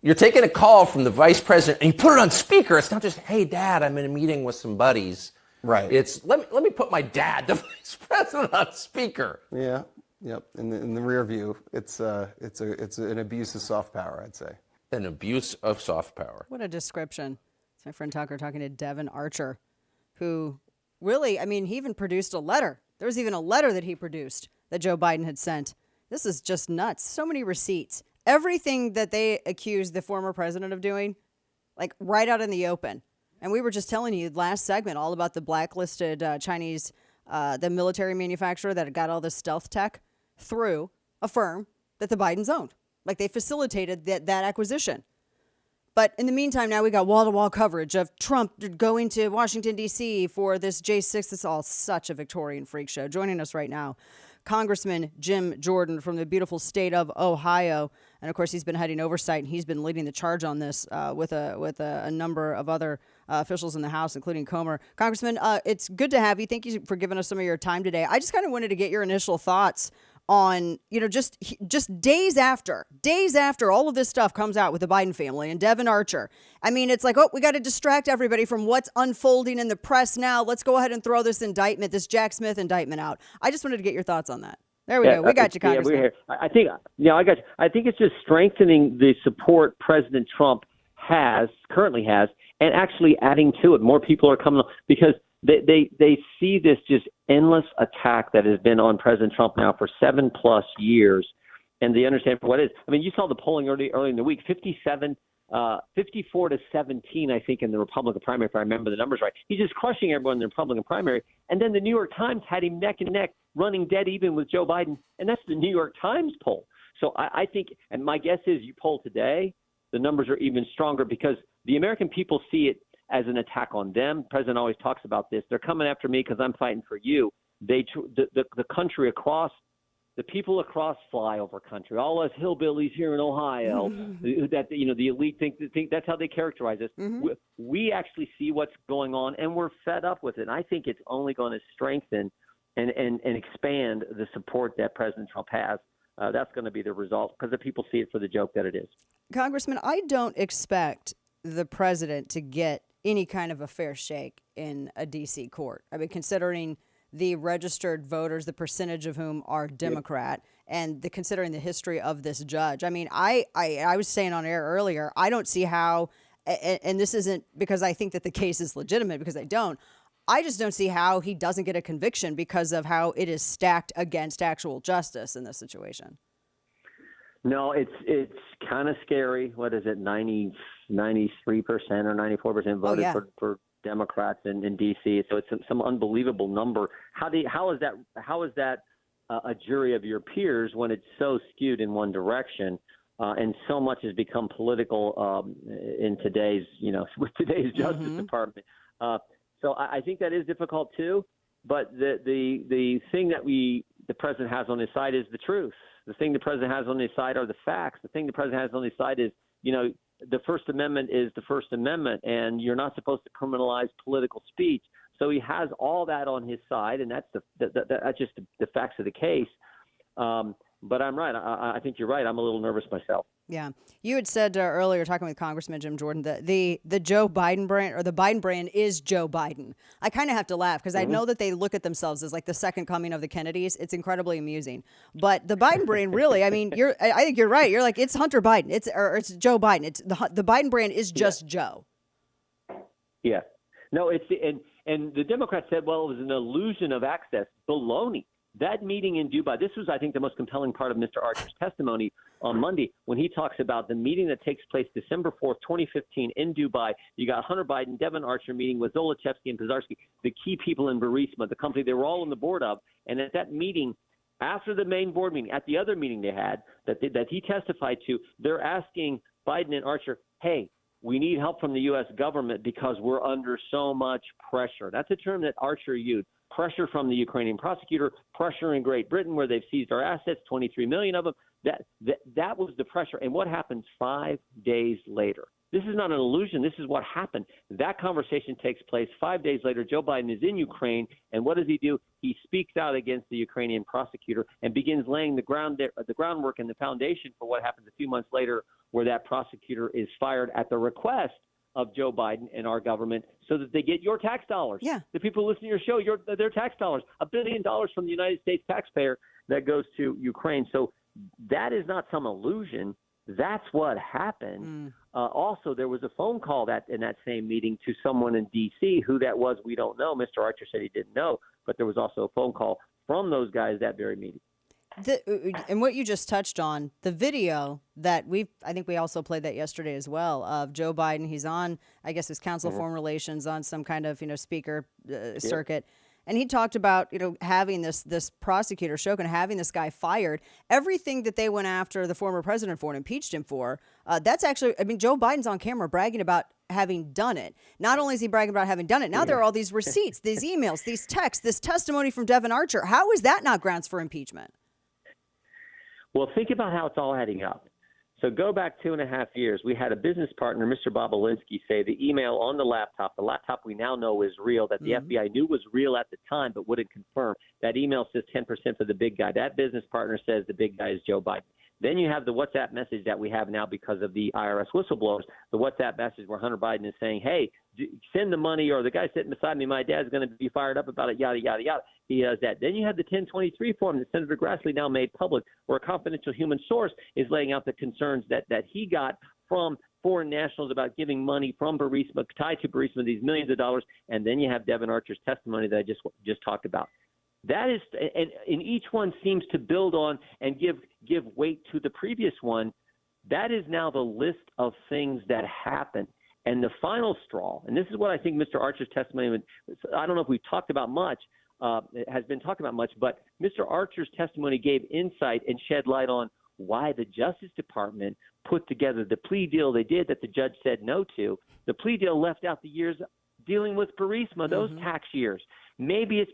You're taking a call from the vice president and you put it on speaker. It's not just, hey, Dad, I'm in a meeting with some buddies. Right. It's let me put my dad, the vice president, on speaker. Yeah. Yep. In the rear view, it's an abuse of soft power, I'd say. An abuse of soft power. What a description. It's my friend Tucker talking to Devin Archer, who really, I mean, he even produced a letter. There was even a letter that he produced that Joe Biden had sent. This is just nuts. So many receipts. Everything that they accused the former president of doing, like right out in the open. And we were just telling you last segment all about the blacklisted Chinese, the military manufacturer that got all this stealth tech through a firm that the Bidens owned. Like they facilitated that acquisition. But in the meantime, now we got wall-to-wall coverage of Trump going to Washington, D.C. for this J6. It's all such a Victorian freak show. Joining us right now, Congressman Jim Jordan from the beautiful state of Ohio. And, of course, he's been heading oversight, and he's been leading the charge on this with a number of other officials in the House, including Comer. Congressman, it's good to have you. Thank you for giving us some of your time today. I just kind of wanted to get your initial thoughts on, just days after all of this stuff comes out with the Biden family and Devin Archer. I mean, it's like, oh, we got to distract everybody from what's unfolding in the press now. Let's go ahead and throw this indictment, this Jack Smith indictment out. I just wanted to get your thoughts on that. There we go. We got you, Congressman. Yeah, we're here. I got you. I think it's just strengthening the support President Trump currently has, and actually adding to it. More people are coming because they see this just endless attack that has been on President Trump now for 7+ years, and they understand what it is. I mean, you saw the polling early in the week, 54 to 17, I think, in the Republican primary, if I remember the numbers right. He's just crushing everyone in the Republican primary. And then the New York Times had him neck and neck, running dead even with Joe Biden, and that's the New York Times poll. So I think, and my guess is you poll today, the numbers are even stronger because the American people see it as an attack on them. The president always talks about this. They're coming after me because I'm fighting for you. The country across, the people across flyover country, all us hillbillies here in Ohio, that the elite think that's how they characterize us. Mm-hmm. We actually see what's going on, and we're fed up with it. And I think it's only going to strengthen and expand the support that President Trump has. That's going to be the result because the people see it for the joke that it is. Congressman, I don't expect the president to get any kind of a fair shake in a D.C. court. I mean, considering the registered voters, the percentage of whom are Democrat, and considering the history of this judge. I mean, I was saying on air earlier, I don't see how, and this isn't because I think that the case is legitimate, because I just don't see how he doesn't get a conviction because of how it is stacked against actual justice in this situation. No, it's kind of scary. What is it, 93% or 94% voted for Democrats in D.C. So it's some unbelievable number. How is that a jury of your peers when it's so skewed in one direction, and so much has become political in today's with today's Justice Department. So I think that is difficult too. But the thing that the president has on his side is the truth. The thing the president has on his side are the facts. The thing the president has on his side is, the First Amendment is the First Amendment, and you're not supposed to criminalize political speech. So he has all that on his side, and that's that's just the facts of the case. But I'm right. I think you're right. I'm a little nervous myself. Yeah. You had said earlier, talking with Congressman Jim Jordan, that the Joe Biden brand, or the Biden brand, is Joe Biden. I kind of have to laugh because I know that they look at themselves as like the second coming of the Kennedys. It's incredibly amusing. But the Biden brand, really, I mean, I think you're right. You're like, it's Hunter Biden. It's Joe Biden. It's the Biden brand is just Joe. Yeah. No, and the Democrats said, well, it was an illusion of access. Baloney. That meeting in Dubai, this was, I think, the most compelling part of Mr. Archer's testimony on Monday when he talks about the meeting that takes place December 4th, 2015 in Dubai. You got Hunter Biden, Devin Archer meeting with Zolochevsky and Pizarski, the key people in Burisma, the company they were all on the board of. And at that meeting, after the main board meeting, at the other meeting they had that he testified to, they're asking Biden and Archer, hey, we need help from the U.S. government because we're under so much pressure. That's a term that Archer used. Pressure from the Ukrainian prosecutor, pressure in Great Britain where they've seized our assets, 23 million of them. That was the pressure. And what happens 5 days later? This is not an illusion. This is what happened. That conversation takes place 5 days later. Joe Biden is in Ukraine, and what does he do? He speaks out against the Ukrainian prosecutor and begins laying the groundwork and the foundation for what happens a few months later, where that prosecutor is fired at the request of Joe Biden and our government so that they get your tax dollars. Yeah. The people listening to your show, their tax dollars, $1 billion from the United States taxpayer that goes to Ukraine. So that is not some illusion. That's what happened. Also, there was a phone call in that same meeting to someone in D.C. Who that was, we don't know. Mr. Archer said he didn't know, but there was also a phone call from those guys that very meeting. And what you just touched on, the video that I think we also played that yesterday as well, of Joe Biden. He's on, I guess, his Council of Foreign Relations on some kind of, speaker circuit. And he talked about, having this prosecutor, Shokin, having this guy fired. Everything that they went after the former president for and impeached him for, that's actually, Joe Biden's on camera bragging about having done it. Not only is he bragging about having done it, now there are all these receipts, these emails, these texts, this testimony from Devin Archer. How is that not grounds for impeachment? Well, think about how it's all adding up. So go back 2.5 years. We had a business partner, Mr. Bobolinsky, say the email on the laptop we now know is real, that the FBI knew was real at the time but wouldn't confirm. That email says 10% for the big guy. That business partner says the big guy is Joe Biden. Then you have the WhatsApp message that we have now because of the IRS whistleblowers, the WhatsApp message where Hunter Biden is saying, hey, send the money, or the guy sitting beside me, my dad's going to be fired up about it, yada, yada, yada. He does that. Then you have the 1023 form that Senator Grassley now made public, where a confidential human source is laying out the concerns that he got from foreign nationals about giving money from Burisma, tied to Burisma, these millions of dollars. And then you have Devin Archer's testimony that I just talked about. That is, and each one seems to build on and give weight to the previous one. That is now the list of things that happen. And the final straw, and this is what I think Mr. Archer's testimony, I don't know if we've talked about much, has been talked about much, but Mr. Archer's testimony gave insight and shed light on why the Justice Department put together the plea deal they did that the judge said no to. The plea deal left out the years dealing with Burisma, those tax years. Maybe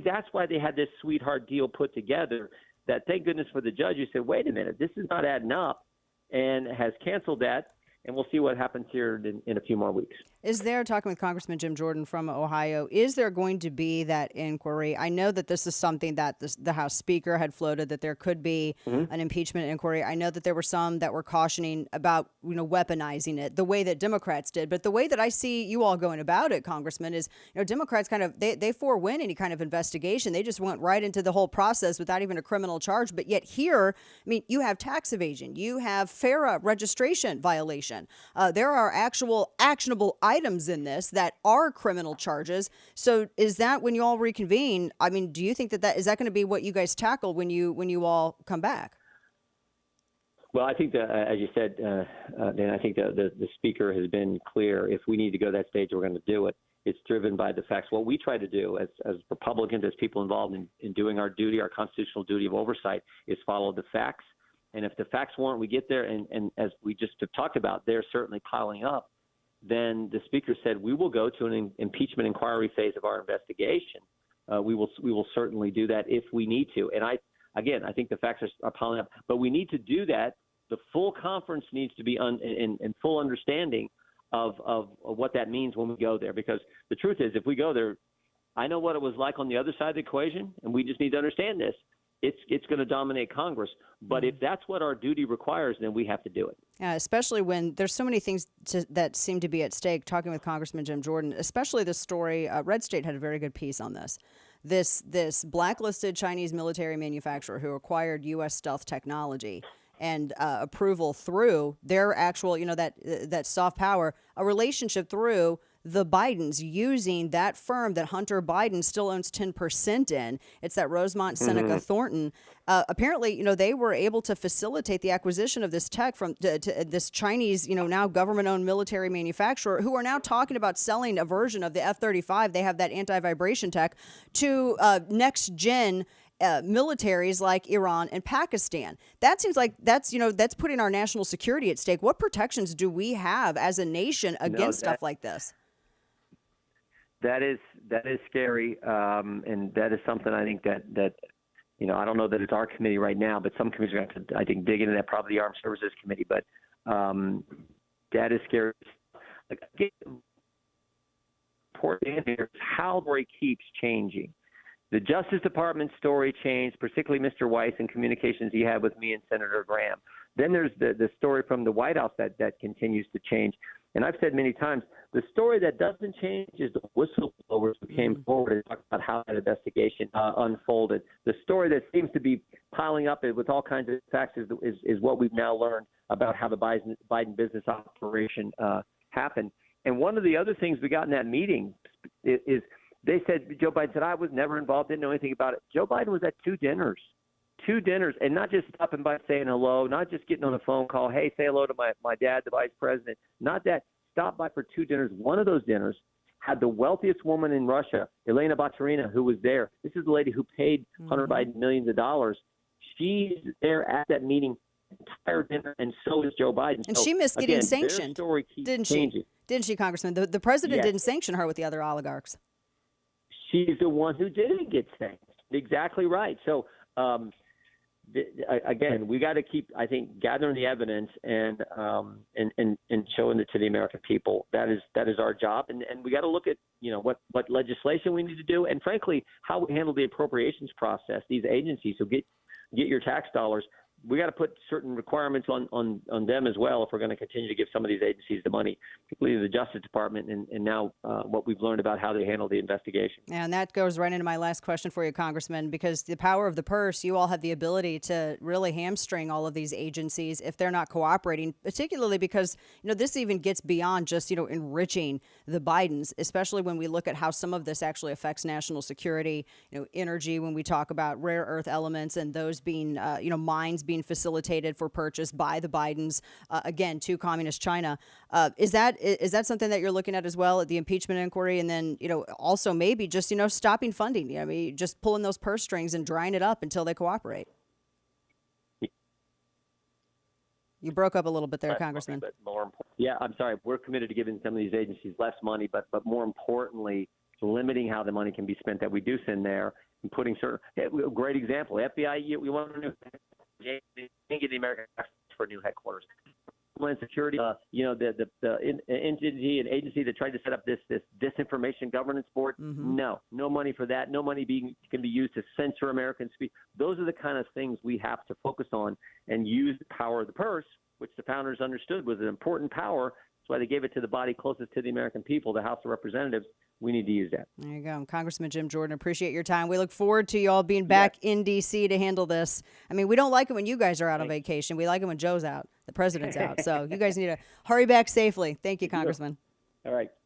that's why they had this sweetheart deal put together, that thank goodness for the judge who said, wait a minute, this is not adding up, and has canceled that. And we'll see what happens here in a few more weeks. Is there, talking with Congressman Jim Jordan from Ohio, is there going to be that inquiry? I know that this is something that the House Speaker had floated, that there could be an impeachment inquiry. I know that there were some that were cautioning about, weaponizing it the way that Democrats did. But the way that I see you all going about it, Congressman, is, Democrats kind of, they forewin any kind of investigation. They just went right into the whole process without even a criminal charge. But yet here, you have tax evasion. You have FARA registration violation. There are actual actionable items in this that are criminal charges. So is that, when you all reconvene, do you think that is that going to be what you guys tackle when you all come back? Well, I think that, as you said, Dan, I think the Speaker has been clear. If we need to go that stage, we're going to do it. It's driven by the facts. What we try to do as Republicans, as people involved in doing our duty, our constitutional duty of oversight, is follow the facts. And if the facts warrant we get there, and as we just have talked about, they're certainly piling up, then the Speaker said we will go to an impeachment inquiry phase of our investigation. We will certainly do that if we need to. And I think the facts are piling up. But we need to do that. The full conference needs to be in full understanding of what that means when we go there. Because the truth is, if we go there, I know what it was like on the other side of the equation, and we just need to understand this. It's going to dominate Congress. But if that's what our duty requires, then we have to do it. Especially when there's so many things that seem to be at stake. Talking with Congressman Jim Jordan, especially this story, Red State had a very good piece on this. This blacklisted Chinese military manufacturer who acquired U.S. stealth technology and approval through their actual, that soft power, a relationship through the Bidens, using that firm that Hunter Biden still owns 10% in. It's that Rosemont Seneca Thornton. Apparently, they were able to facilitate the acquisition of this tech from to this Chinese, now government-owned military manufacturer, who are now talking about selling a version of the F-35. They have that anti-vibration tech to next-gen militaries like Iran and Pakistan. That seems like that's putting our national security at stake. What protections do we have as a nation against stuff like this? That is scary, and that is something I think that I don't know that it's our committee right now, but some committees are going to have to, I think, dig into that. Probably the Armed Services Committee, but That is scary. Again, important here is how the story keeps changing. The Justice Department story changed, particularly Mr. Weiss and communications he had with me and Senator Graham. Then there's the story from the White House that continues to change. And I've said many times, the story that doesn't change is the whistleblowers who came forward and talked about how that investigation unfolded. The story that seems to be piling up with all kinds of facts is what we've now learned about how the Biden business operation happened. And one of the other things we got in that meeting is they said, Joe Biden said, I was never involved, didn't know anything about it. Joe Biden was at two dinners, and not just stopping by saying hello, not just getting on a phone call, hey, say hello to my dad, the vice president, not that. Stopped by for two dinners. One of those dinners had the wealthiest woman in Russia, Elena Baturina, who was there. This is the lady who paid Hunter Biden millions of dollars. She's there at that meeting entire dinner, and so is Joe Biden. And so, she missed getting sanctioned, their story keeps didn't she? changing. Didn't she, Congressman? The president Yes. didn't sanction her with the other oligarchs. She's the one who didn't get sanctioned. Exactly right. So, again, we got to keep, I think, gathering the evidence and showing it to the American people. That is our job, and we got to look at what legislation we need to do, and frankly, how we handle the appropriations process. These agencies who get your tax dollars, we got to put certain requirements on them as well if we're going to continue to give some of these agencies the money, particularly the Justice Department, and now what we've learned about how they handle the investigation. And that goes right into my last question for you, Congressman, because the power of the purse, you all have the ability to really hamstring all of these agencies if they're not cooperating, particularly because, this even gets beyond just, enriching the Bidens, especially when we look at how some of this actually affects national security, energy, when we talk about rare earth elements and those being, mines being facilitated for purchase by the Bidens, again, to communist China. Is that something that you're looking at as well at the impeachment inquiry? And then, also maybe just, stopping funding, just pulling those purse strings and drying it up until they cooperate. You broke up a little bit there, Congressman. But yeah, I'm sorry. We're committed to giving some of these agencies less money, but more importantly, limiting how the money can be spent that we do send there and putting certain – great example. FBI, we want to know – get the American for new headquarters. Homeland Security, the entity and agency that tried to set up this disinformation governance board. No money for that. No money can be used to censor American speech. Those are the kind of things we have to focus on and use the power of the purse, which the founders understood was an important power. That's why they gave it to the body closest to the American people, the House of Representatives. We need to use that. There you go. Congressman Jim Jordan, appreciate your time. We look forward to you all being back in D.C. to handle this. I mean, we don't like it when you guys are out on vacation. We like it when Joe's out, the president's out. So you guys need to hurry back safely. Thank you, Congressman. All right.